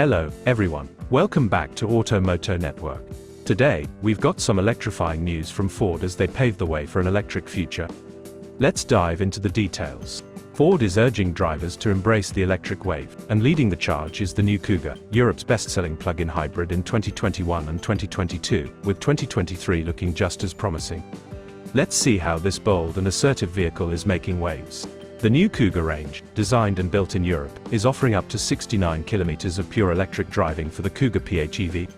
Hello, everyone. Welcome back to Automoto Network. Today, we've got some electrifying news from Ford as they pave the way for an electric future. Let's dive into the details. Ford is urging drivers to embrace the electric wave, and leading the charge is the new Kuga, Europe's best-selling plug-in hybrid in 2021 and 2022, with 2023 looking just as promising. Let's see how this bold and assertive vehicle is making waves. The new Kuga range, designed and built in Europe, is offering up to 69 kilometers of pure electric driving for the Kuga PHEV.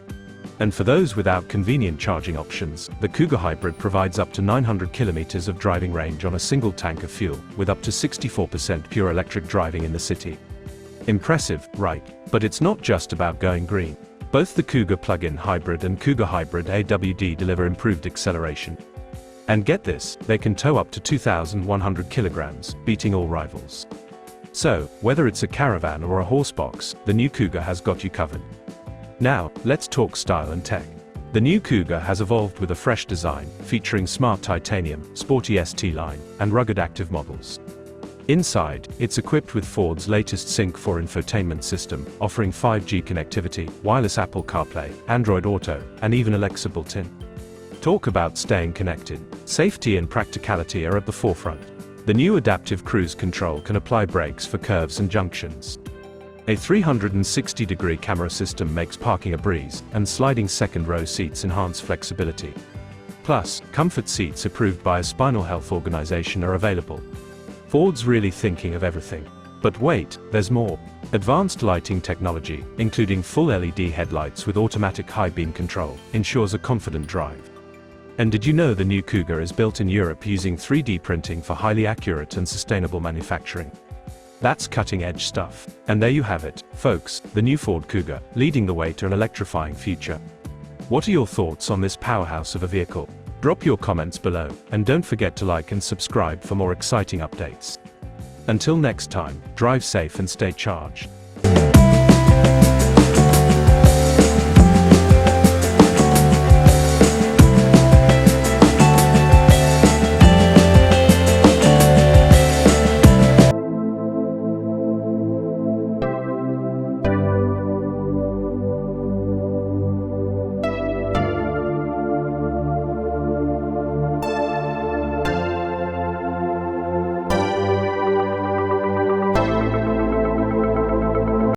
And for those without convenient charging options, the Kuga Hybrid provides up to 900 kilometers of driving range on a single tank of fuel, with up to 64% pure electric driving in the city. Impressive, right? But it's not just about going green. Both the Kuga plug-in hybrid and Kuga Hybrid AWD deliver improved acceleration. And get this, they can tow up to 2,100 kilograms, beating all rivals. So, whether it's a caravan or a horsebox, the new Kuga has got you covered. Now, let's talk style and tech. The new Kuga has evolved with a fresh design, featuring smart titanium, sporty ST line, and rugged active models. Inside, it's equipped with Ford's latest Sync 4 infotainment system, offering 5G connectivity, wireless Apple CarPlay, Android Auto, and even Alexa built-in. Talk about staying connected. Safety and practicality are at the forefront. The new adaptive cruise control can apply brakes for curves and junctions. A 360-degree camera system makes parking a breeze, and sliding second-row seats enhance flexibility. Plus, comfort seats approved by a spinal health organization are available. Ford's really thinking of everything. But wait, there's more. Advanced lighting technology, including full LED headlights with automatic high-beam control, ensures a confident drive. And did you know the new Kuga is built in Europe using 3D printing for highly accurate and sustainable manufacturing? That's cutting-edge stuff. And there you have it, folks, the new Ford Kuga, leading the way to an electrifying future. What are your thoughts on this powerhouse of a vehicle? Drop your comments below, and don't forget to like and subscribe for more exciting updates. Until next time, drive safe and stay charged.